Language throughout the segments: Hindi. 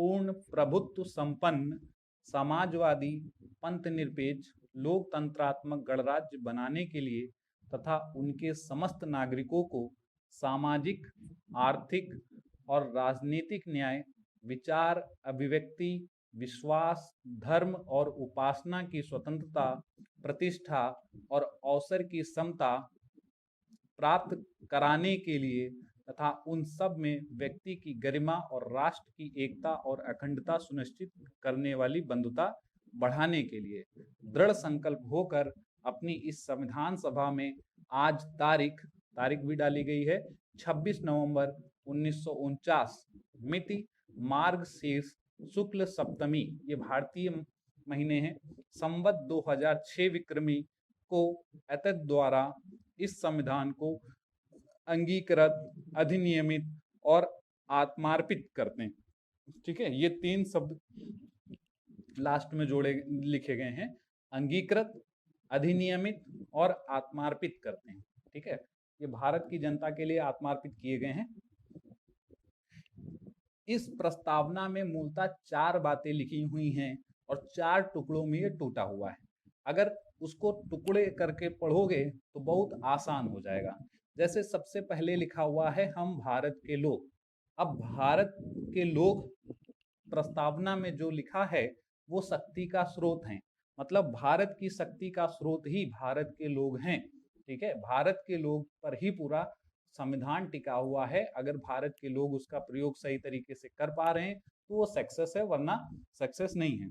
पूर्ण प्रभुत्व संपन्न समाजवादी पंथ निरपेक्ष लोकतंत्रात्मक गणराज्य बनाने के लिए तथा उनके समस्त नागरिकों को सामाजिक, आर्थिक और राजनीतिक न्याय, विचार, अभिव्यक्ति, विश्वास, धर्म और उपासना की स्वतंत्रता, प्रतिष्ठा और अवसर की समता प्राप्त कराने के लिए तथा उन सब में व्यक्ति की गरिमा और राष्ट्र की एकता और अखंडता सुनिश्चित करने वाली बंधुता बढ़ाने के लिए दृढ़ संकल्प होकर अपनी इस संविधान सभा में आज तारीख भी डाली गई है 26 नवंबर 1949 मिति मार्गशीर्ष शुक्ल सप्तमी, ये भारतीय महीने हैं, संवत 2006 विक्रमी को एतद द्वारा इस संविधान को अंगीकृत, अधिनियमित और आत्मार्पित करते हैं। ठीक है, ये तीन शब्द लास्ट में जोड़े लिखे गए हैं, अंगीकृत, अधिनियमित और आत्मार्पित करते हैं। ठीक है, ये भारत की जनता के लिए आत्मार्पित किए गए हैं। इस प्रस्तावना में मूलतः 4 बातें लिखी हुई हैं और 4 टुकड़ों में ये टूटा हुआ है। अगर उसको टुकड़े करके पढ़ोगे तो बहुत आसान हो जाएगा। जैसे सबसे पहले लिखा हुआ है हम भारत के लोग। अब भारत के लोग प्रस्तावना में जो लिखा है वो शक्ति का स्रोत है, मतलब भारत की शक्ति का स्रोत ही भारत के लोग हैं। ठीक है, भारत के लोग पर ही पूरा संविधान टिका हुआ है। अगर भारत के लोग उसका प्रयोग सही तरीके से कर पा रहे हैं तो वो सक्सेस है, वरना सक्सेस नहीं है।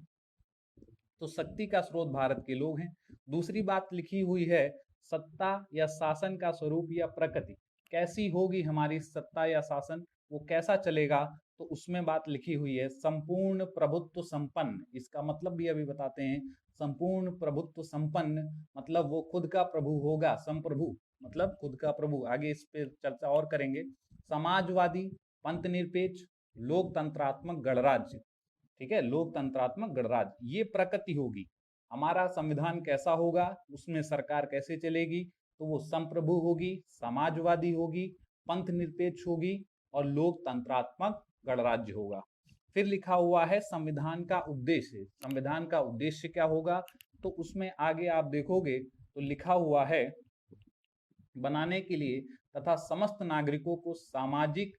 तो शक्ति का स्रोत भारत के लोग हैं। दूसरी बात लिखी हुई है सत्ता या शासन का स्वरूप या प्रकृति, कैसी होगी हमारी सत्ता या शासन, वो कैसा चलेगा, तो उसमें बात लिखी हुई है संपूर्ण प्रभुत्व संपन्न। इसका मतलब भी अभी बताते हैं। संपूर्ण प्रभुत्व संपन्न मतलब वो खुद का प्रभु होगा, संप्रभु मतलब खुद का प्रभु। आगे इस पे चर्चा और करेंगे। समाजवादी, पंथ निरपेक्ष, लोकतंत्रात्मक गणराज्य। ठीक है, लोकतंत्रात्मक गणराज्य, ये प्रकृति होगी। हमारा संविधान कैसा होगा, उसमें सरकार कैसे चलेगी, तो वो संप्रभु होगी, समाजवादी होगी, पंथ निरपेक्ष होगी और लोकतंत्रात्मक गणराज्य होगा। फिर लिखा हुआ है संविधान का उद्देश्य। संविधान का उद्देश्य क्या होगा, तो उसमें आगे आप देखोगे तो लिखा हुआ है बनाने के लिए तथा समस्त नागरिकों को सामाजिक,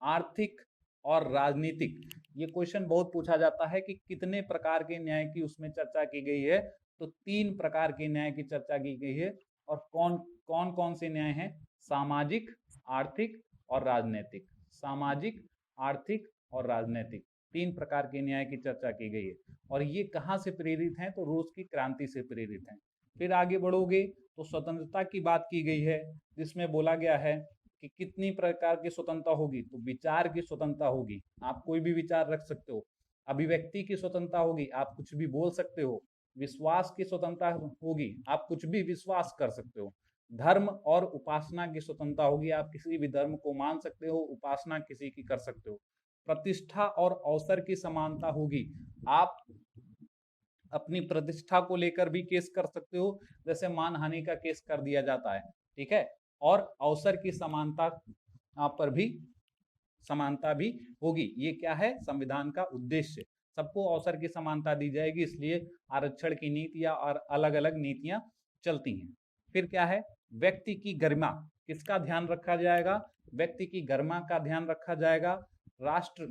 आर्थिक और राजनीतिक। ये क्वेश्चन बहुत पूछा जाता है कि कितने प्रकार के न्याय की उसमें चर्चा की गई है, तो 3 प्रकार के न्याय की चर्चा की गई है। और कौन कौन से न्याय हैं, सामाजिक, आर्थिक और राजनीतिक। सामाजिक, आर्थिक और राजनीतिक 3 प्रकार के न्याय की चर्चा की गई है। और ये कहाँ से प्रेरित हैं, तो रूस की क्रांति से प्रेरित हैं। फिर आगे बढ़ोगे तो स्वतंत्रता की बात की गई है, जिसमें बोला गया है कि कितनी प्रकार की स्वतंत्रता होगी, तो विचार की स्वतंत्रता होगी, आप कोई भी विचार रख सकते हो। अभिव्यक्ति की स्वतंत्रता होगी, आप कुछ भी बोल सकते हो। विश्वास की स्वतंत्रता होगी, आप कुछ भी विश्वास कर सकते हो। धर्म और उपासना की स्वतंत्रता होगी, आप किसी भी धर्म को मान सकते हो, उपासना किसी की कर सकते हो। प्रतिष्ठा और अवसर की समानता होगी, आप अपनी प्रतिष्ठा को लेकर भी केस कर सकते हो, जैसे मानहानि का केस कर दिया जाता है। ठीक है, और अवसर की समानता पर भी समानता भी होगी। ये क्या है, संविधान का उद्देश्य। सबको अवसर की समानता दी जाएगी, इसलिए आरक्षण की नीतियां और अलग अलग नीतियां चलती हैं। फिर क्या है, व्यक्ति की गरिमा, किसका ध्यान रखा जाएगा, व्यक्ति की गरिमा का ध्यान रखा जाएगा। राष्ट्र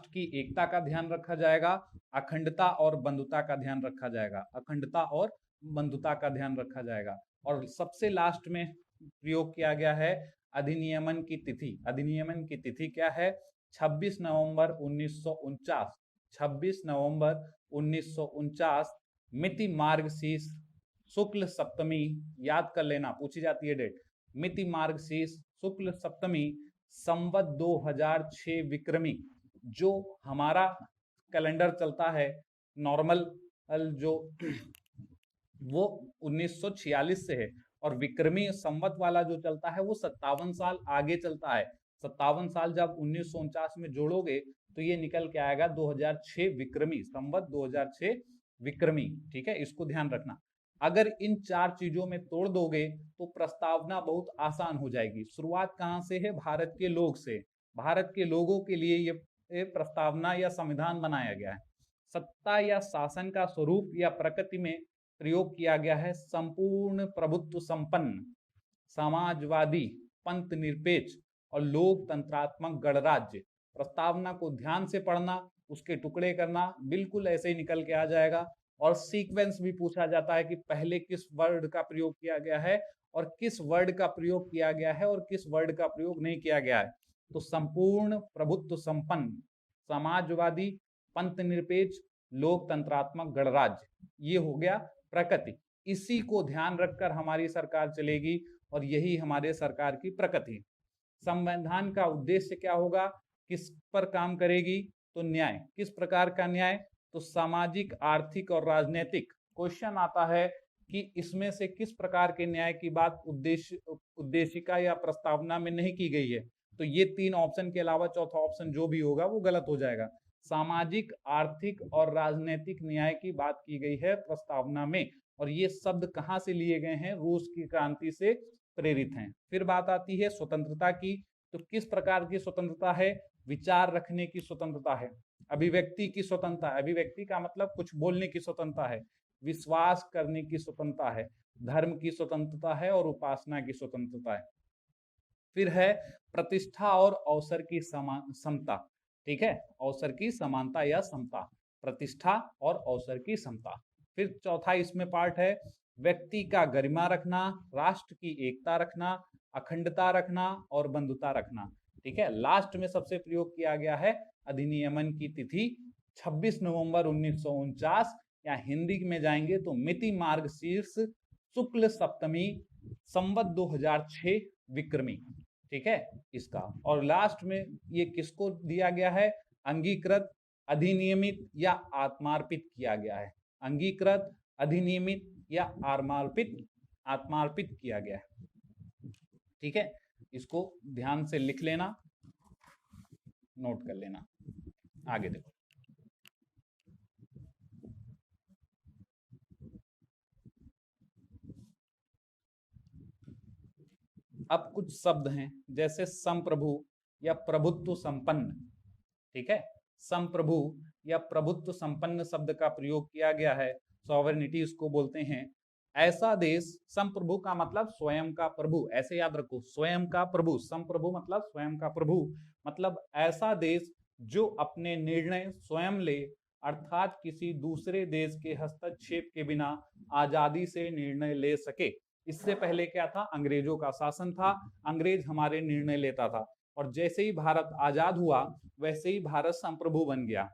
की एकता का ध्यान रखा जाएगा। अखंडता और बंधुता का ध्यान रखा जाएगा। अखंडता और बंधुता का ध्यान रखा जाएगा। और सबसे लास्ट में प्रयोग किया गया है अधिनियमन की तिथि। अधिनियमन की तिथि क्या है, 26 नवंबर 1949। 26 नवंबर 1949 मिति मार्गशीर्ष शुक्ल सप्तमी, याद कर लेना, पूछी जाती है डेट। मिति मार्गशीर्ष शुक्ल सप्तमी संवत 2006 विक्रमी, जो हमारा कैलेंडर चलता है नॉर्मल जो वो 1946 से है, और विक्रमी संवत वाला जो चलता है वो 57 साल आगे चलता है। 57 साल जब 1949 में जोड़ोगे तो ये निकल के आएगा 2006 विक्रमी, संवत 2006 विक्रमी। ठीक है, इसको ध्यान रखना। अगर इन 4 चीजों में तोड़ दोगे तो प्रस्तावना बहुत आसान हो जाएगी। शुरुआत कहां से है, भारत के लोग से। भारत के लोगों के लिए ये प्रस्तावना या संविधान बनाया गया है। सत्ता या शासन का स्वरूप या प्रकृति में प्रयोग किया गया है संपूर्ण प्रभुत्व संपन्न, समाजवादी, पंथ निरपेक्ष और लोकतंत्रात्मक गणराज्य। प्रस्तावना को ध्यान से पढ़ना, उसके टुकड़े करना, बिल्कुल ऐसे ही निकल के आ जाएगा। और सीक्वेंस भी पूछा जाता है कि पहले किस वर्ड का प्रयोग किया गया है और किस वर्ड का प्रयोग किया गया है और किस वर्ड का प्रयोग नहीं किया गया है। तो संपूर्ण प्रभुत्व संपन्न, समाजवादी, पंथ निरपेक्ष, लोकतंत्रात्मक गणराज्य, ये हो गया प्रकृति। इसी को ध्यान रखकर हमारी सरकार चलेगी और यही हमारे सरकार की प्रकृति। संविधान का उद्देश्य क्या होगा, किस पर काम करेगी, तो न्याय। किस प्रकार का न्याय, तो सामाजिक, आर्थिक और राजनीतिक। क्वेश्चन आता है कि इसमें से किस प्रकार के न्याय की बात उद्देशिका या प्रस्तावना में नहीं की गई है, तो ये 3 ऑप्शन के अलावा चौथा ऑप्शन जो भी होगा वो गलत हो जाएगा। सामाजिक, आर्थिक और राजनीतिक न्याय की बात की गई है प्रस्तावना में, और ये शब्द कहाँ से लिए गए हैं, रूस की क्रांति से प्रेरित हैं। फिर बात आती है स्वतंत्रता की, तो किस प्रकार की स्वतंत्रता है, विचार रखने की स्वतंत्रता है, अभिव्यक्ति की स्वतंत्रता, अभिव्यक्ति का मतलब कुछ बोलने की स्वतंत्रता है, विश्वास करने की स्वतंत्रता है, धर्म की स्वतंत्रता है और उपासना की स्वतंत्रता है। फिर है प्रतिष्ठा और अवसर की समता। ठीक है, अवसर की समानता या समता, प्रतिष्ठा और अवसर की समता। फिर चौथा इसमें पार्ट है व्यक्ति का गरिमा रखना, राष्ट्र की एकता रखना, अखंडता रखना और बंधुता रखना। ठीक है, लास्ट में सबसे प्रयोग किया गया है अधिनियमन की तिथि 26 नवंबर 1949, या हिंदी में जाएंगे तो मिति मार्गशीर्ष शुक्ल सप्तमी संवत 2006 विक्रमी। ठीक है इसका, और लास्ट में ये किसको दिया गया है, अंगीकृत, अधिनियमित या आत्मार्पित किया गया है। अंगीकृत, अधिनियमित या आत्मार्पित किया गया है। ठीक है, इसको ध्यान से लिख लेना, नोट कर लेना। आगे देखो, अब कुछ शब्द हैं जैसे संप्रभु या प्रभुत्व संपन्न। ठीक है, संप्रभु या प्रभुत्व संपन्न शब्द का प्रयोग किया गया है, सॉवरेनिटी इसको बोलते हैं। ऐसा देश, संप्रभु का मतलब स्वयं का प्रभु, ऐसे याद रखो, स्वयं का प्रभु, संप्रभु मतलब स्वयं का प्रभु, मतलब ऐसा देश जो अपने निर्णय स्वयं ले, अर्थात किसी दूसरे देश के हस्तक्षेप के बिना आजादी से निर्णय ले सके। इससे पहले क्या था, अंग्रेजों का शासन था, अंग्रेज हमारे निर्णय लेता था, और जैसे ही भारत आजाद हुआ वैसे ही भारत संप्रभु बन गया।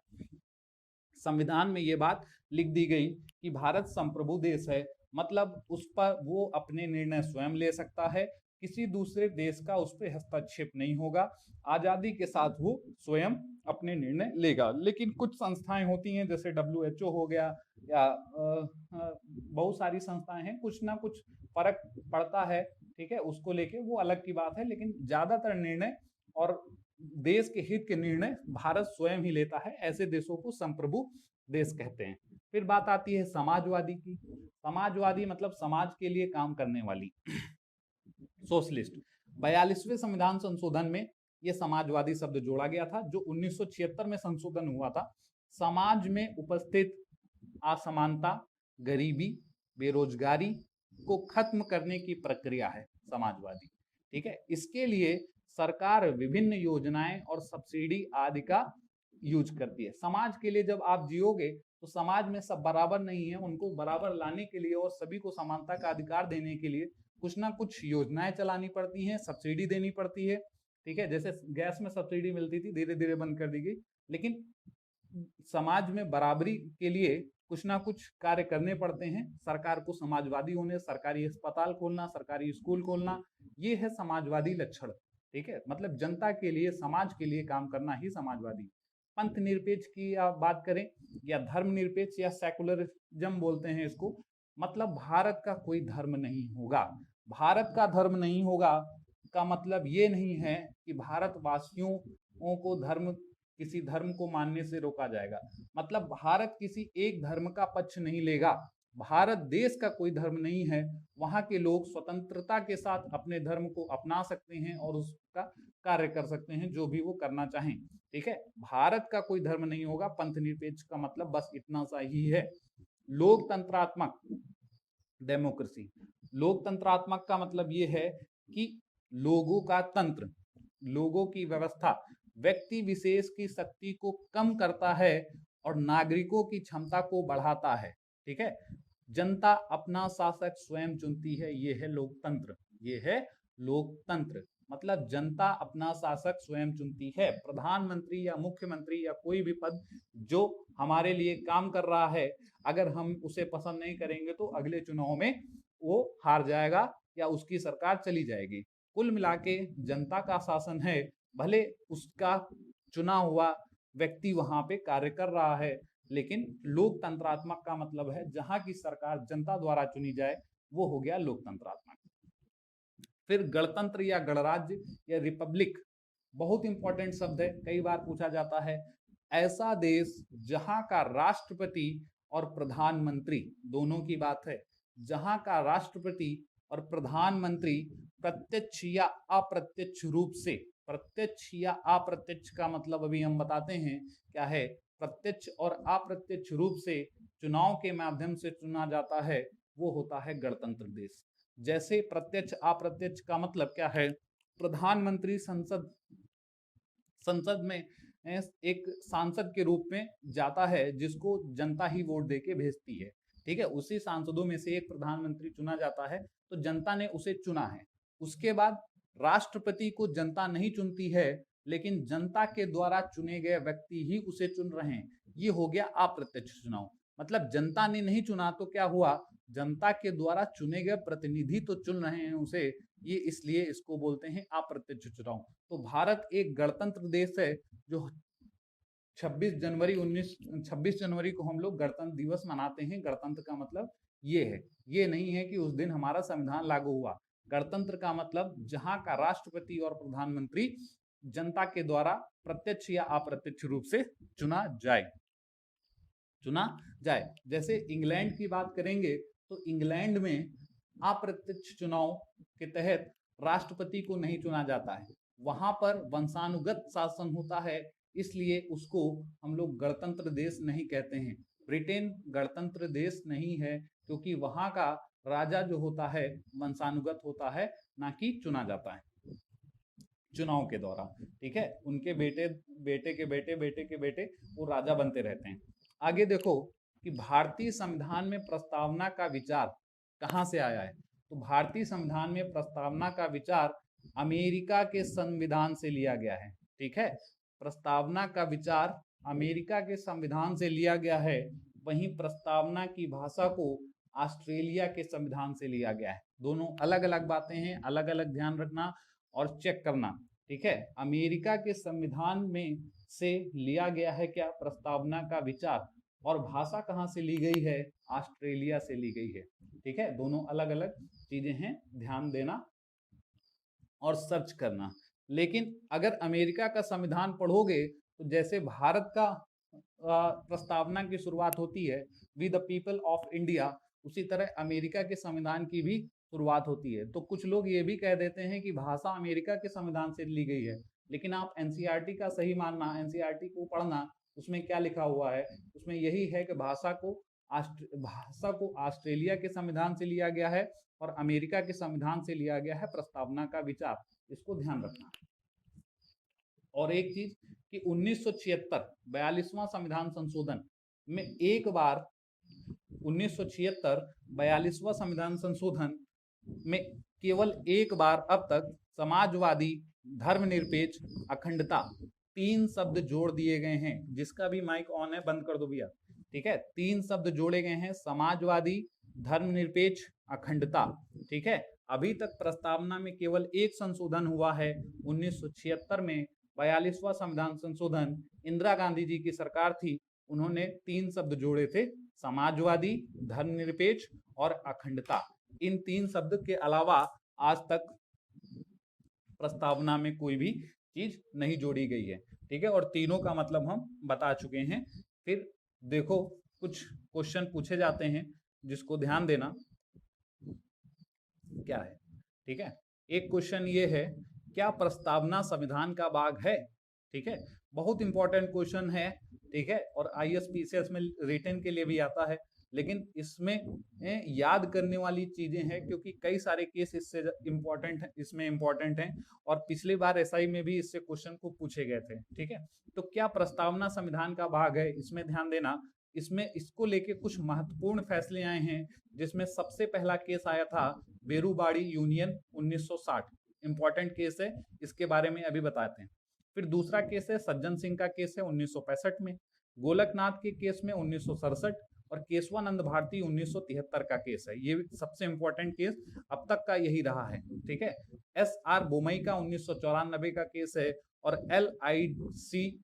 संविधान में ये बात लिख दी गई कि भारत संप्रभु देश है, मतलब उस पर वो अपने निर्णय स्वयं ले सकता है, किसी दूसरे देश का उस पर हस्तक्षेप नहीं होगा, आजादी के साथ वो स्वयं अपने निर्णय लेगा। लेकिन कुछ संस्थाएं होती हैं जैसे WHO हो गया, या बहुत सारी संस्थाएं हैं, कुछ ना कुछ फर्क पड़ता है। ठीक है, उसको लेके वो अलग की बात है, लेकिन ज्यादातर निर्णय और देश के हित के निर्णय भारत स्वयं ही लेता है। ऐसे देशों को संप्रभु देश कहते हैं। फिर बात आती है समाजवादी की। समाजवादी मतलब समाज के लिए काम करने वाली, सोशलिस्ट। 42वें संविधान संशोधन में यह समाजवादी शब्द जोड़ा गया था, जो 1976 में संशोधन हुआ था। समाज में उपस्थित असमानता, गरीबी, बेरोजगारी को खत्म करने की प्रक्रिया है समाजवादी। ठीक है, इसके लिए सरकार विभिन्न योजनाएं और सब्सिडी आदि का यूज करती है। समाज के लिए जब आप जियोगे तो समाज में सब बराबर नहीं है, उनको बराबर लाने के लिए और सभी को समानता का अधिकार देने के लिए कुछ ना कुछ योजनाएं चलानी पड़ती हैं, सब्सिडी देनी पड़ती है। ठीक है, जैसे गैस में सब्सिडी मिलती थी, धीरे धीरे बंद कर दी गई, लेकिन समाज में बराबरी के लिए कुछ ना कुछ कार्य करने पड़ते हैं। सरकार को समाजवादी होने, सरकारी अस्पताल खोलना, सरकारी स्कूल खोलना, ये है समाजवादी लक्षण। ठीक है, मतलब जनता के लिए, समाज के लिए काम करना ही समाजवादी। पंथ निरपेक्ष की आप बात करें या धर्म निरपेक्ष या सेकुलरिज्म बोलते हैं इसको, मतलब भारत का कोई धर्म नहीं होगा। भारत का धर्म नहीं होगा का मतलब ये नहीं है कि भारतवासियों को किसी धर्म को मानने से रोका जाएगा। मतलब भारत किसी एक धर्म का पक्ष नहीं लेगा, भारत देश का कोई धर्म नहीं है, वहां के लोग स्वतंत्रता के साथ अपने धर्म को अपना सकते हैं और उसका कार्य कर सकते हैं जो भी वो करना चाहें। ठीक है, भारत का कोई धर्म नहीं होगा, पंथ निरपेक्ष का मतलब बस इतना सा ही है। लोकतंत्रात्मक डेमोक्रेसी, लोकतंत्रात्मक का मतलब ये है कि लोगों का तंत्र, लोगों की व्यवस्था व्यक्ति विशेष की शक्ति को कम करता है और नागरिकों की क्षमता को बढ़ाता है। ठीक है, जनता अपना शासक स्वयं चुनती है, ये है लोकतंत्र, ये है लोकतंत्र। मतलब जनता अपना शासक स्वयं चुनती है। प्रधानमंत्री या मुख्यमंत्री या कोई भी पद जो हमारे लिए काम कर रहा है, अगर हम उसे पसंद नहीं करेंगे तो अगले चुनाव में वो हार जाएगा या उसकी सरकार चली जाएगी। कुल मिला के जनता का शासन है, भले उसका चुना हुआ व्यक्ति वहां पे कार्य कर रहा है, लेकिन लोकतंत्रात्मक का मतलब है जहां की सरकार जनता द्वारा चुनी जाए, वो हो गया लोकतंत्रात्मक। फिर गणतंत्र या गणराज्य या रिपब्लिक, बहुत इंपॉर्टेंट शब्द है, कई बार पूछा जाता है। ऐसा देश जहां का राष्ट्रपति और प्रधानमंत्री, दोनों की बात है, जहां का राष्ट्रपति और प्रधानमंत्री प्रत्यक्ष या अप्रत्यक्ष रूप से, प्रत्यक्ष या अप्रत्यक्ष का मतलब अभी हम बताते हैं क्या है, प्रत्यक्ष और अप्रत्यक्ष रूप से चुनाव के माध्यम से चुना जाता है, वो होता है गणतंत्र देश। जैसे प्रत्यक्ष अप्रत्यक्ष का मतलब क्या है, प्रधानमंत्री संसद में एक सांसद के रूप में जाता है जिसको जनता ही वोट देके भेजती है। ठीक है, उसी सांसदों में से एक प्रधानमंत्री चुना जाता है, तो जनता ने उसे चुना है। उसके बाद राष्ट्रपति को जनता नहीं चुनती है, लेकिन जनता के द्वारा चुने गए व्यक्ति ही उसे चुन रहे हैं, ये हो गया अप्रत्यक्ष चुनाव। मतलब जनता ने नहीं चुना तो क्या हुआ, जनता के द्वारा चुने गए प्रतिनिधि तो चुन रहे हैं उसे, ये इसलिए इसको बोलते हैं अप्रत्यक्ष चुनाव। तो भारत एक गणतंत्र देश है जो 26 जनवरी को हम लोग गणतंत्र दिवस मनाते हैं। गणतंत्र का मतलब ये है, ये नहीं है कि उस दिन हमारा संविधान लागू हुआ। गणतंत्र का मतलब जहां का राष्ट्रपति और प्रधानमंत्री जनता के द्वारा प्रत्यक्ष या अप्रत्यक्ष रूप से चुना जाए। जैसे इंग्लैंड की बात करेंगे तो इंग्लैंड में अप्रत्यक्ष चुनाव के तहत राष्ट्रपति को नहीं चुना जाता है, वहां पर वंशानुगत शासन होता है, इसलिए उसको हम लोग गणतंत्र देश नहीं कहते हैं। ब्रिटेन गणतंत्र देश नहीं है क्योंकि वहां का राजा जो होता है वंशानुगत होता है, ना कि चुना जाता है चुनाव के द्वारा। ठीक है, उनके बेटे के बेटे वो राजा बनते रहते हैं। आगे देखो कि भारतीय संविधान में प्रस्तावना का विचार कहाँ से आया है, तो भारतीय संविधान में प्रस्तावना का विचार अमेरिका के संविधान से लिया गया है। ठीक है, प्रस्तावना का विचार अमेरिका के संविधान से लिया गया है, वहीं प्रस्तावना की भाषा को ऑस्ट्रेलिया के संविधान से लिया गया है। दोनों अलग अलग बातें हैं, अलग अलग ध्यान रखना और चेक करना। ठीक है, अमेरिका के संविधान में से लिया गया है क्या, प्रस्तावना का विचार, और भाषा कहाँ से ली गई है, ऑस्ट्रेलिया से ली गई है। ठीक है, दोनों अलग अलग चीजें हैं, ध्यान देना और सर्च करना। लेकिन अगर अमेरिका का संविधान पढ़ोगे तो जैसे भारत का प्रस्तावना की शुरुआत होती है we the people of India, उसी तरह अमेरिका के संविधान की भी शुरुआत होती है। तो कुछ लोग ये भी कह देते हैं कि भाषा अमेरिका के संविधान से ली गई है, लेकिन आप एनसीईआरटी का सही मानना, एनसीईआरटी को पढ़ना, उसमें क्या लिखा हुआ है, उसमें यही है कि भाषा को ऑस्ट्रेलिया के संविधान से लिया गया है और अमेरिका के संविधान से लिया गया है प्रस्तावना का विचार, इसको ध्यान रखना। और एक चीज कि 1976 42वां संविधान संशोधन में एक बार 1976 42वां संविधान संशोधन में केवल एक बार अब तक समाजवादी, धर्मनिरपेक्ष, अखंडता 3 शब्द जोड़ दिए गए हैं। जिसका भी माइक ऑन है बंद कर दो भैया। ठीक है, 3 शब्द जोड़े गए हैं, समाजवादी, धर्मनिरपेक्ष, अखंडता। ठीक है, अभी तक प्रस्तावना में केवल एक संशोधन हुआ है 1976 में, 42वां संविधान संशोधन, इंदिरा गांधी जी की सरकार थी, उन्होंने 3 शब्द जोड़े थे, समाजवादी, धर्मनिरपेक्ष और अखंडता। इन 3 शब्द के अलावा आज तक प्रस्तावना में कोई भी चीज नहीं जोड़ी गई है। ठीक है, और तीनों का मतलब हम बता चुके हैं। फिर देखो कुछ क्वेश्चन पूछे जाते हैं जिसको ध्यान देना क्या है। ठीक है, एक क्वेश्चन ये है, क्या प्रस्तावना संविधान का भाग है? ठीक है, बहुत इंपॉर्टेंट क्वेश्चन है। ठीक है, और आईएएस में रिटन के लिए भी आता है, लेकिन इसमें याद करने वाली चीजें हैं, क्योंकि कई सारे केस इससे इंपॉर्टेंट है, इसमें इंपॉर्टेंट हैं, और पिछली बार एसआई में भी इससे क्वेश्चन को पूछे गए थे। ठीक है, तो क्या प्रस्तावना संविधान का भाग है, इसमें ध्यान देना। इसमें इसको लेके कुछ महत्वपूर्ण फैसले आए हैं, जिसमें सबसे पहला केस आया था बेरूबाड़ी यूनियन 1960। इंपॉर्टेंट केस है, इसके बारे में अभी बताते हैं। फिर दूसरा केस है सज्जन सिंह का केस है 1965 में, गोलकनाथ के केस में 1967, और केशवानंद भारती 1973 का केस है। ये सबसे इंपॉर्टेंट केस अब तक का यही रहा है। ठीक है, एस.आर. बोमई का 1994 का केस है, और LIC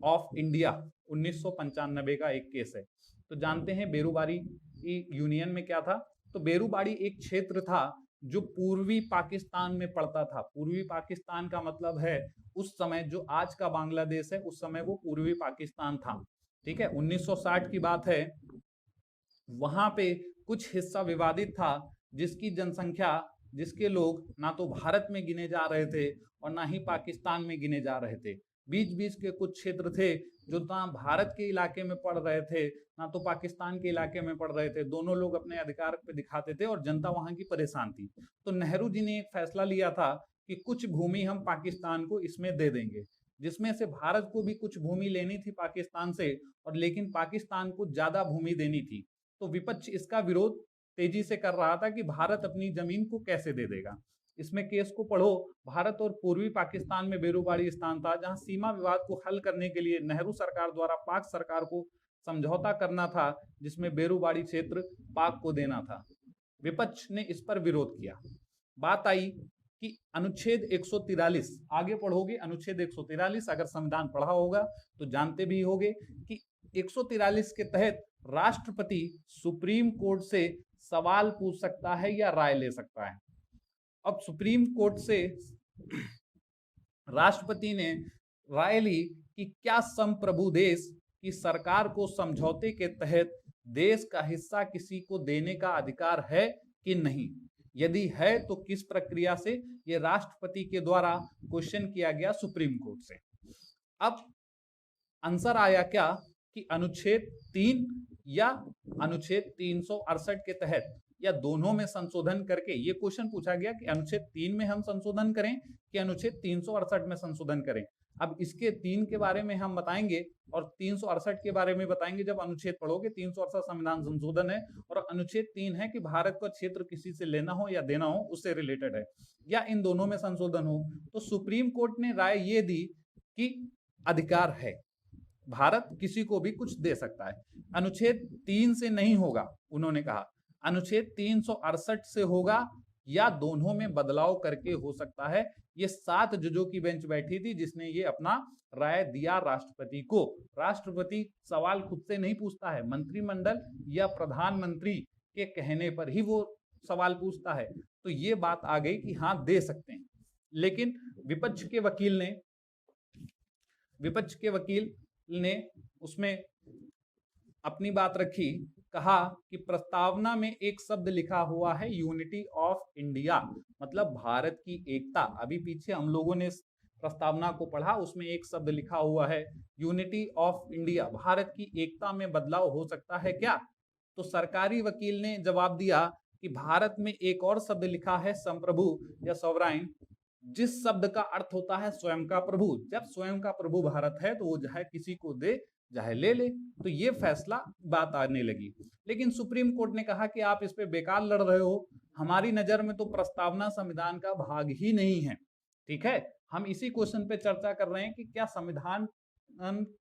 ऑफ इंडिया 1995 का एक केस है। तो जानते हैं बेरूबाड़ी यूनियन में क्या था। तो बेरूबाड़ी एक क्षेत्र था जो पूर्वी पाकिस्तान में पड़ता था। पूर्वी पाकिस्तान का मतलब है उस समय जो आज का बांग्लादेश है, उस समय वो पूर्वी पाकिस्तान था। ठीक है, 1960 की बात है। वहां पे कुछ हिस्सा विवादित था, जिसकी जनसंख्या, जिसके लोग ना तो भारत में गिने जा रहे थे और ना ही पाकिस्तान में गिने जा रहे थे। बीच बीच के कुछ क्षेत्र थे जो ना भारत के इलाके में पड़ रहे थे, ना तो पाकिस्तान के इलाके में पड़ रहे थे। दोनों लोग अपने अधिकार पे दिखाते थे और जनता वहां की परेशान थी। तो नेहरू जी ने एक फैसला लिया था कि कुछ भूमि हम पाकिस्तान को इसमें दे देंगे, जिसमें से भारत को भी कुछ भूमि लेनी थी पाकिस्तान से, और लेकिन पाकिस्तान को ज्यादा भूमि देनी थी। तो विपक्ष इसका विरोध तेजी से कर रहा था कि भारत अपनी जमीन को कैसे दे देगा। इसमें केस को पढ़ो। भारत और पूर्वी पाकिस्तान में बेरूबाड़ी स्थान था, जहां सीमा विवाद को हल करने के लिए नेहरू सरकार द्वारा पाक सरकार को समझौता करना था, जिसमें बेरूबाड़ी क्षेत्र पाक को देना था। विपक्ष ने इस पर विरोध किया। बात आई कि अनुच्छेद 143, आगे पढ़ोगे अनुच्छेद 143, अगर संविधान पढ़ा होगा तो जानते भी होगे कि 143 के तहत राष्ट्रपति सुप्रीम कोर्ट से सवाल पूछ सकता है या राय ले सकता है। अब सुप्रीम कोर्ट से राष्ट्रपति ने राय ली कि क्या संप्रभु देश की सरकार को समझौते के तहत देश का हिस्सा किसी को देने का अधिकार है कि नहीं। यदि है तो किस प्रक्रिया से, ये राष्ट्रपति के द्वारा क्वेश्चन किया गया सुप्रीम कोर्ट से। अब आंसर आया क्या कि अनुच्छेद 3 या अनुच्छेद 368 के तहत, या दोनों में संशोधन करके। ये क्वेश्चन पूछा गया कि अनुच्छेद 3 में हम संशोधन करें कि अनुच्छेद 368 में संशोधन करें। अब इसके 3 के बारे में हम बताएंगे और 368 के बारे में बताएंगे जब अनुच्छेद पढ़ोगे। 368 संविधान संशोधन है, और अनुच्छेद 3 है कि भारत का क्षेत्र किसी से लेना हो या देना हो, उससे रिलेटेड है, या इन दोनों में संशोधन हो। तो सुप्रीम कोर्ट ने राय ये दी कि अधिकार है, भारत किसी को भी कुछ दे सकता है। अनुच्छेद 3 से नहीं होगा, उन्होंने कहा अनुच्छेद 368 से होगा, या दोनों में बदलाव करके हो सकता है। ये 7 जजों की बेंच बैठी थी जिसने ये अपना राय दिया राष्ट्रपति को। राष्ट्रपति सवाल खुद से नहीं पूछता है, मंत्रिमंडल या प्रधानमंत्री के कहने पर ही वो सवाल पूछता है। तो ये बात आ गई कि हाँ दे सकते हैं। लेकिन विपक्ष के वकील ने उसमें अपनी बात रखी, कहा कि प्रस्तावना में एक शब्द लिखा हुआ है यूनिटी ऑफ इंडिया, मतलब भारत की एकता। अभी पीछे हम लोगों ने प्रस्तावना को पढ़ा, उसमें एक शब्द लिखा हुआ है यूनिटी ऑफ इंडिया, भारत की एकता में बदलाव हो सकता है क्या। तो सरकारी वकील ने जवाब दिया कि भारत में एक और शब्द लिखा है संप्रभु या सॉवराइन, जिस शब्द का अर्थ होता है स्वयं का प्रभु। जब स्वयं का प्रभु भारत है तो वो चाहे किसी को दे चाहे ले ले। तो ये फैसला बात आने लगी। लेकिन सुप्रीम कोर्ट ने कहा कि आप इस पे बेकार लड़ रहे हो, हमारी नजर में तो प्रस्तावना संविधान का भाग ही नहीं है। ठीक है, हम इसी क्वेश्चन पे चर्चा कर रहे हैं कि क्या संविधान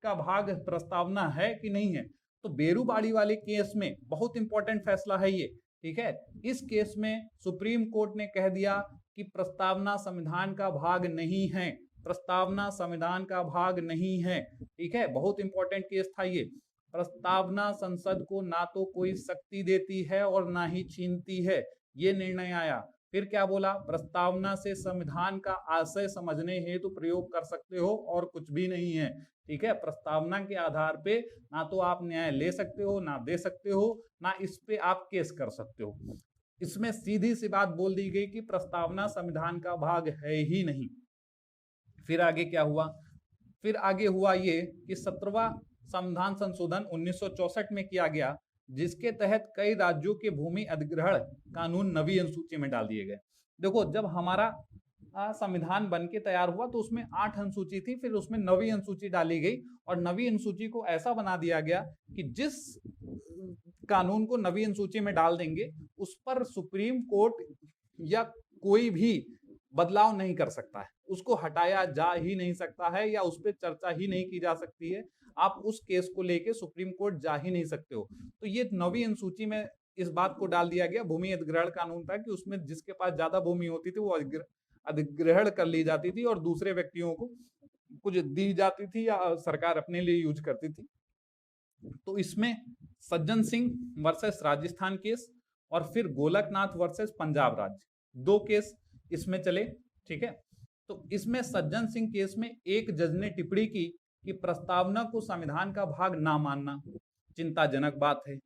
का भाग प्रस्तावना है कि नहीं है। तो बेरूबाड़ी वाले केस में बहुत इंपॉर्टेंट फैसला है ये। ठीक है, इस केस में सुप्रीम कोर्ट ने कह दिया कि प्रस्तावना संविधान का भाग नहीं है, प्रस्तावना संविधान का भाग नहीं है। ठीक है, बहुत इंपॉर्टेंट केस था ये। प्रस्तावना संसद को ना तो कोई शक्ति देती है और ना ही छीनती है, ये निर्णय आया। फिर क्या बोला, प्रस्तावना से संविधान का आशय समझने हेतु प्रयोग कर सकते हो और कुछ भी नहीं है। ठीक है, प्रस्तावना के आधार पे ना तो आप न्याय ले सकते हो, ना दे सकते हो, ना इस पे आप केस कर सकते हो। इसमें सीधी सी बात बोल दी गई कि प्रस्तावना संविधान का भाग है ही नहीं। फिर आगे क्या हुआ, फिर आगे हुआ ये कि 17वां संविधान संशोधन 1964 में किया गया, जिसके तहत कई राज्यों के भूमि अधिग्रहण कानून नवी अनुसूची में डाल दिए गए। देखो, जब हमारा संविधान बन के तैयार हुआ तो उसमें 8 अनुसूची थी, फिर उसमें नवी अनुसूची डाली गई और नवी अनुसूची को ऐसा बना दिया गया कि जिस कानून को नवी अनुसूची में डाल देंगे उस पर सुप्रीम कोर्ट या कोई भी बदलाव नहीं कर सकता है, उसको हटाया जा ही नहीं सकता है या उस पर चर्चा ही नहीं की जा सकती है। आप उस केस को लेके सुप्रीम कोर्ट जा ही नहीं सकते हो। तो ये नवी अनुसूची में इस बात को डाल दिया गया, भूमि अधिग्रहण कानून था कि उसमें जिसके पास ज्यादा भूमि होती थी वो अधिग्रहण कर ली जाती थी और दूसरे व्यक्तियों को कुछ दी जाती थी या सरकार अपने लिए यूज करती थी। तो इसमें सज्जन सिंह वर्सेस राजस्थान केस और फिर गोलकनाथ वर्सेस पंजाब राज्य, 2 केस इसमें चले। ठीक है, तो इसमें सज्जन सिंह केस में एक जज ने टिप्पणी की कि प्रस्तावना को संविधान का भाग ना मानना चिंताजनक बात है,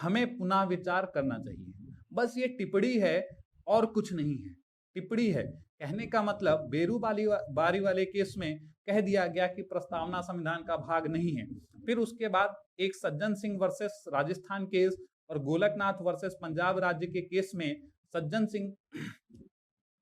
हमें पुनः विचार करना चाहिए। बस ये टिप्पणी है और कुछ नहीं है, टिप्पणी है। कहने का मतलब बेरू बारी वाले केस में कह दिया गया कि प्रस्तावना संविधान का भाग नहीं है। फिर उसके बाद एक सज्जन सिंह वर्सेस राजस्थान केस और गोलकनाथ वर्सेस पंजाब राज्य के केस में सज्जन सिंह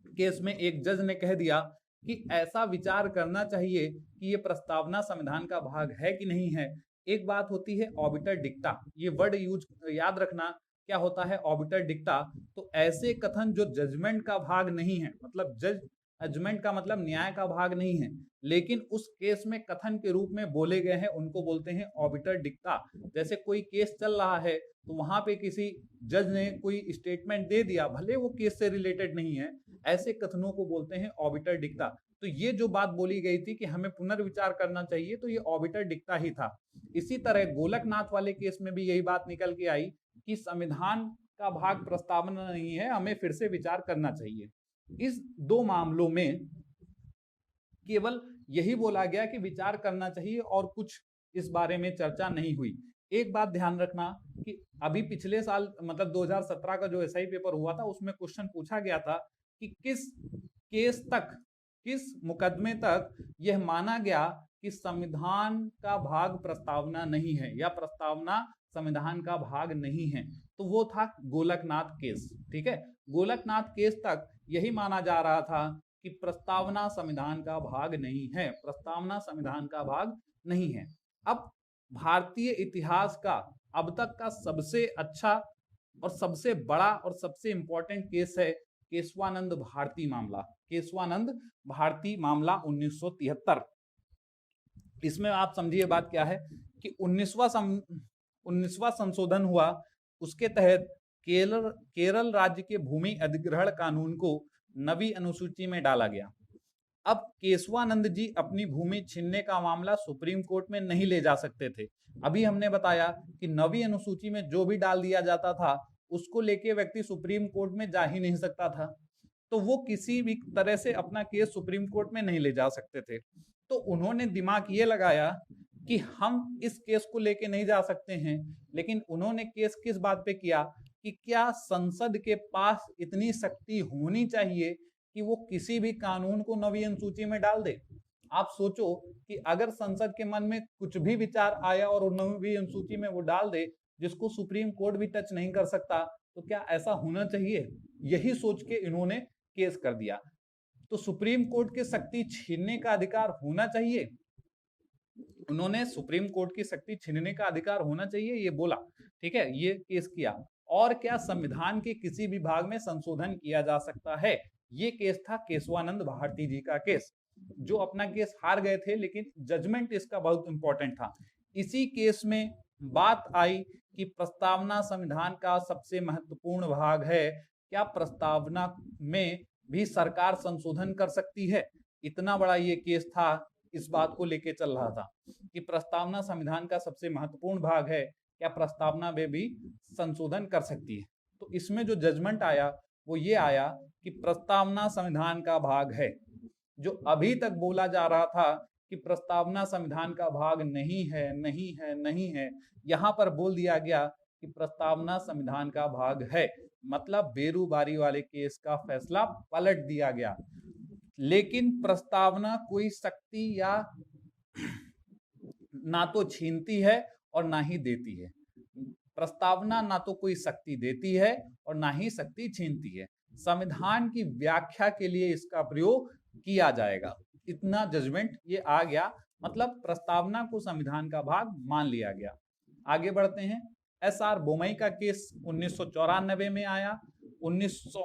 केस में एक जज ने कह दिया कि ऐसा विचार करना चाहिए कि ये प्रस्तावना संविधान का भाग है कि नहीं है। एक बात होती है ऑबिटर डिक्टा, ये वर्ड यूज याद रखना, क्या होता है ऑबिटर डिक्टा। तो ऐसे कथन जो जजमेंट का भाग नहीं है, मतलब जजमेंट का मतलब न्याय का भाग नहीं है, लेकिन उस केस में कथन के रूप में बोले गए हैं, उनको बोलते हैं ऑबिटर डिक्टा। जैसे कोई केस चल रहा है तो वहां पे किसी जज ने कोई स्टेटमेंट दे दिया, भले वो केस से रिलेटेड नहीं है, ऐसे कथनों को बोलते हैं ऑबिटर डिक्टा। तो ये जो बात बोली गई थी कि हमें पुनर्विचार करना चाहिए, तो ये ऑबिटर डिक्टा ही था। इसी तरह गोलकनाथ वाले केस में भी यही बात निकल के आई कि संविधान का भाग प्रस्तावना नहीं है, हमें फिर से विचार करना चाहिए। इस 2 मामलों में केवल यही बोला गया कि विचार करना चाहिए और कुछ इस बारे में चर्चा नहीं हुई। एक बात ध्यान रखना कि अभी पिछले साल मतलब 2017 का जो एसआई पेपर हुआ था उसमें क्वेश्चन पूछा गया था कि किस केस तक, किस मुकदमे तक यह माना गया कि संविधान का भाग प्रस्तावना नहीं है या प्रस्तावना संविधान का भाग नहीं है, तो वो था गोलकनाथ केस। ठीक है, गोलकनाथ केस तक यही माना जा रहा था कि प्रस्तावना संविधान का भाग नहीं है, प्रस्तावना संविधान का भाग नहीं है। अब भारतीय इतिहास का अब तक का सबसे अच्छा और सबसे बड़ा और सबसे इंपॉर्टेंट केस है केशवानंद भारती मामला, केशवानंद भारती मामला 1973। इसमें आप समझिए बात क्या है कि 19वां संशोधन हुआ, उसके तहत केरल राज्य के भूमि अधिग्रहण कानून को नवी अनुसूची में डाला गया। अब केशवानंद जी अपनी भूमि छीनने का मामला सुप्रीम कोर्ट में नहीं ले जा सकते थे। अभी हमने बताया कि नवी अनुसूची में जो भी डाल दिया जाता था उसको लेके व्यक्ति सुप्रीम कोर्ट में जा ही नहीं सकता था, तो वो किसी भी तरह से अपना केस सुप्रीम कोर्ट में नहीं ले जा सकते थे। तो उन्होंने दिमाग ये लगाया कि हम इस केस को लेके नहीं जा सकते हैं, लेकिन उन्होंने केस किस बात पे किया कि क्या संसद के पास इतनी शक्ति होनी चाहिए कि वो किसी भी कानून को नवी अनुसूची में डाल दे। आप सोचो कि अगर संसद के मन में कुछ भी विचार आया और नवी अनुसूची में वो डाल दे जिसको सुप्रीम कोर्ट भी टच नहीं कर सकता, तो क्या ऐसा होना चाहिए? यही सोच के इन्होंने केस कर दिया। तो सुप्रीम कोर्ट की शक्ति छीनने का अधिकार होना चाहिए, उन्होंने सुप्रीम कोर्ट की शक्ति छीनने का अधिकार होना चाहिए ये बोला। ठीक है, ये केस किया। और क्या संविधान के किसी भी भाग में संशोधन किया जा सकता है? ये केस था केशवानंद भारती जी का केस, जो अपना केस हार गए थे, लेकिन जजमेंट इसका बहुत इंपॉर्टेंट था। इसी केस में बात आई कि प्रस्तावना संविधान का सबसे महत्वपूर्ण भाग है, क्या प्रस्तावना में भी सरकार संशोधन कर सकती है? इतना बड़ा ये केस था, इस बात को लेके चल रहा था कि प्रस्तावना संविधान का सबसे महत्वपूर्ण भाग है, क्या प्रस्तावना में भी संशोधन कर सकती है। तो इसमें जो जजमेंट आया वो ये आया कि प्रस्तावना संविधान का भाग है। जो अभी तक बोला जा रहा था कि प्रस्तावना संविधान का भाग नहीं है, नहीं है, नहीं है, यहां पर बोल दिया गया कि प्रस्तावना संविधान का भाग है। मतलब बेरूबारी वाले केस का फैसला पलट दिया गया। लेकिन प्रस्तावना कोई शक्ति या ना तो छीनती है और ना ही देती है। प्रस्तावना ना तो कोई शक्ति देती है और ना ही शक्ति छीनती है। संविधान की व्याख्या के लिए इसका प्रयोग किया जाएगा। इतना जजमेंट ये आ गया, मतलब प्रस्तावना को संविधान का भाग मान लिया गया। आगे बढ़ते हैं। एसआर बोमई का केस 1994 में आया। 1900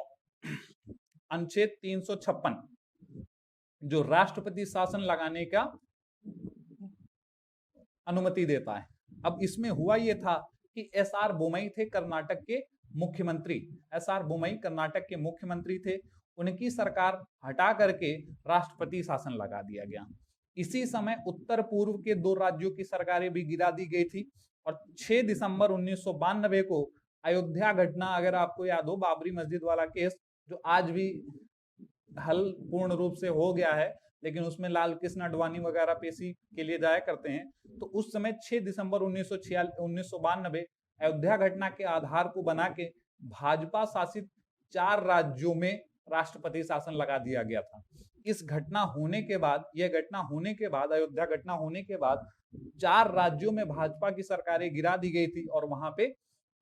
अनुच्छेद 356 जो राष्ट्रपति शासन लगाने का अनुमति देता है। अब इसमें हुआ ये था कि एसआर बोमई थे कर्नाटक के मुख्यमंत्री। एसआर बोमई कर्नाटक के मुख्यमंत्री थे। उनकी सरकार हटा करके राष्ट्रपति शासन लगा दिया गया। इसी समय उत्तर पूर्व के 2 राज्यों की सरकारें भी गिरा दी गई थी और 6 दिसंबर 1992 को अयोध्या घटना, अगर आपको याद हो, बाबरी मस्जिद वाला केस जो आज भी हल पूर्ण रूप से हो गया है, लेकिन उसमें लाल कृष्ण आडवाणी वगैरह पेशी के लिए जाया करते हैं। तो उस समय 6 दिसंबर 1992 अयोध्या घटना के आधार को बना के भाजपा शासित 4 राज्यों में राष्ट्रपति शासन लगा दिया गया था। इस घटना होने के बाद, अयोध्या घटना होने के बाद 4 राज्यों में भाजपा की सरकारें गिरा दी गई थी और वहां पे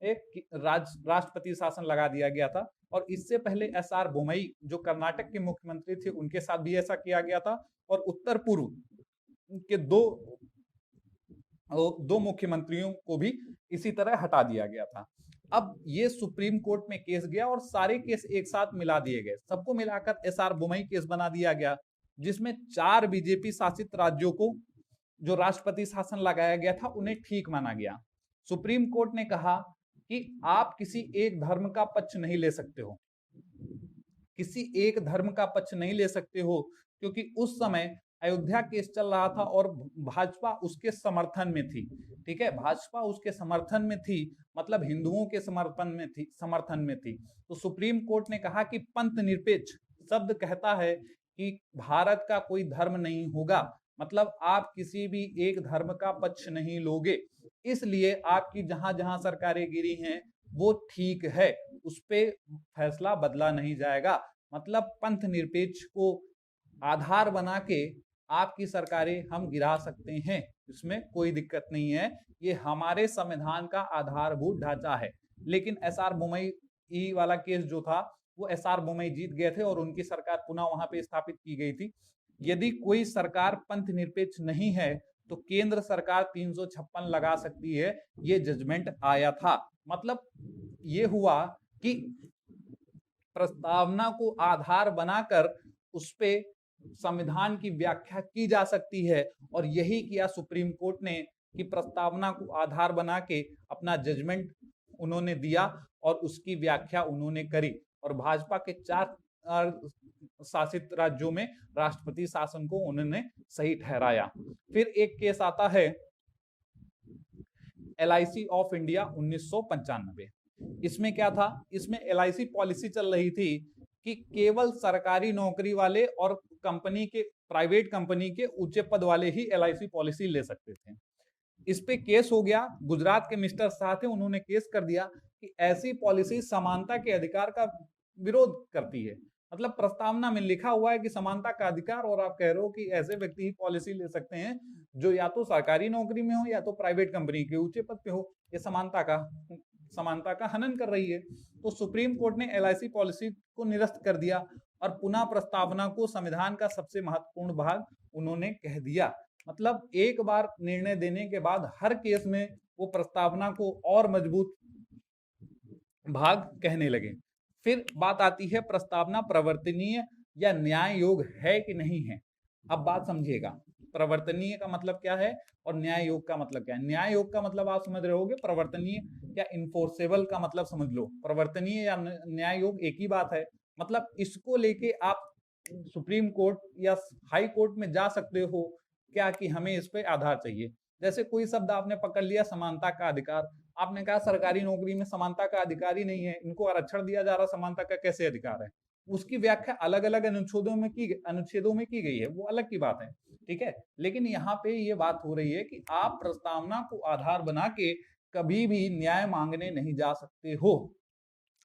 एक राष्ट्रपति शासन लगा दिया गया था। और इससे पहले एसआर बोमई जो कर्नाटक के मुख्यमंत्री थे, उनके साथ भी ऐसा किया गया था और उत्तर पूर्व के दो मुख्यमंत्रियों को भी इसी तरह हटा दिया गया था। अब ये सुप्रीम कोर्ट में केस गया और सारे केस एक साथ मिला दिए गए। सबको मिलाकर एसआर बोमई केस बना दिया गया, जिसमें 4 बीजेपी शासित राज्यों को जो राष्ट्रपति शासन लगाया गया था उन्हें ठीक माना गया। सुप्रीम कोर्ट ने कहा कि आप किसी एक धर्म का पक्ष नहीं ले सकते हो, किसी एक धर्म का पक्ष नहीं ले सकते हो, क्योंकि उस समय अयोध्या केस चल रहा था और भाजपा उसके समर्थन में थी। ठीक है, भाजपा उसके समर्थन में थी, मतलब हिंदुओं के समर्थन में थी। तो सुप्रीम कोर्ट ने कहा कि पंथ निरपेक्ष शब्द कहता है कि भारत का कोई धर्म नहीं होगा, मतलब आप किसी भी एक धर्म का पक्ष नहीं लोगे, इसलिए आपकी जहां जहां सरकारें गिरी हैं वो ठीक है, उस पे फैसला बदला नहीं जाएगा। मतलब पंथ निरपेक्ष को आधार बना के आपकी सरकारें हम गिरा सकते हैं, इसमें कोई दिक्कत नहीं है, ये हमारे संविधान का आधारभूत ढांचा है। लेकिन एसआर बोमई वाला केस जो था वो एसआर बोमई जीत गए थे और उनकी सरकार पुनः वहां पे स्थापित की गई थी। यदि कोई सरकार पंथ निरपेक्ष नहीं है तो केंद्र सरकार 356 लगा सकती है, ये जजमेंट आया था। मतलब ये हुआ कि प्रस्तावना को आधार बनाकर उस पे संविधान की व्याख्या की जा सकती है, और यही किया सुप्रीम कोर्ट ने कि प्रस्तावना को आधार बना के अपना जजमेंट उन्होंने दिया और उसकी व्याख्या उन्होंने करी, और भाजपा के 4 शासित राज्यों में राष्ट्रपति शासन को उन्होंने सही ठहराया। फिर एक केस आता है LIC ऑफ इंडिया 1995। इसमें क्या था, इसमें LIC पॉलिसी चल रही थी कि केवल सरकारी नौकरी वाले और कंपनी के, प्राइवेट कंपनी के ऊंचे पद वाले ही LIC पॉलिसी ले सकते थे। इस पे केस हो गया। गुजरात के मिस्टर शाह थे, उन्होंने केस कर दिया कि ऐसी पॉलिसी समानता के अधिकार का विरोध करती है। मतलब प्रस्तावना में लिखा हुआ है कि समानता का अधिकार, और आप कह रहे हो कि ऐसे व्यक्ति ही पॉलिसी ले सकते हैं जो या तो सरकारी नौकरी में हो या तो प्राइवेट कंपनी के ऊंचे पद पे हो। ये समानता का हनन कर रही है। तो सुप्रीम कोर्ट ने LIC पॉलिसी को निरस्त कर दिया और पुनः प्रस्तावना को संविधान का सबसे महत्वपूर्ण भाग उन्होंने कह दिया। मतलब एक बार निर्णय देने के बाद हर केस में वो प्रस्तावना को और मजबूत भाग कहने लगे। फिर बात आती है प्रस्तावना प्रवर्तनीय या न्याय योग है कि नहीं है। अब बात समझिएगा, प्रवर्तनीय का मतलब क्या है और न्याय योग का मतलब क्या है। न्याय योग का मतलब आप समझ रहे होगे, प्रवर्तनीय या इन्फोर्सेबल का मतलब समझ लो। प्रवर्तनीय या न्याय योग एक ही बात है। मतलब इसको लेके आप सुप्रीम कोर्ट या हाई कोर्ट में जा सकते हो क्या कि हमें इस पे आधार चाहिए। जैसे कोई शब्द आपने पकड़ लिया, समानता का अधिकार, आपने कहा सरकारी नौकरी में समानता का अधिकार ही नहीं है, इनको आरक्षण दिया जा रहा, समानता का कैसे अधिकार है? उसकी व्याख्या अलग अलग अनुच्छेदों में की गई है, वो अलग की बात है, ठीक है। लेकिन यहाँ पे ये बात हो रही है कि आप प्रस्तावना को आधार बना के कभी भी न्याय मांगने नहीं जा सकते हो।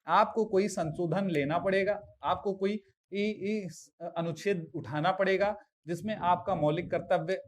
आपको कोई संशोधन लेना पड़ेगा, आपको कोई अनुच्छेद उठाना पड़ेगा जिसमें आपका मौलिक कर्तव्य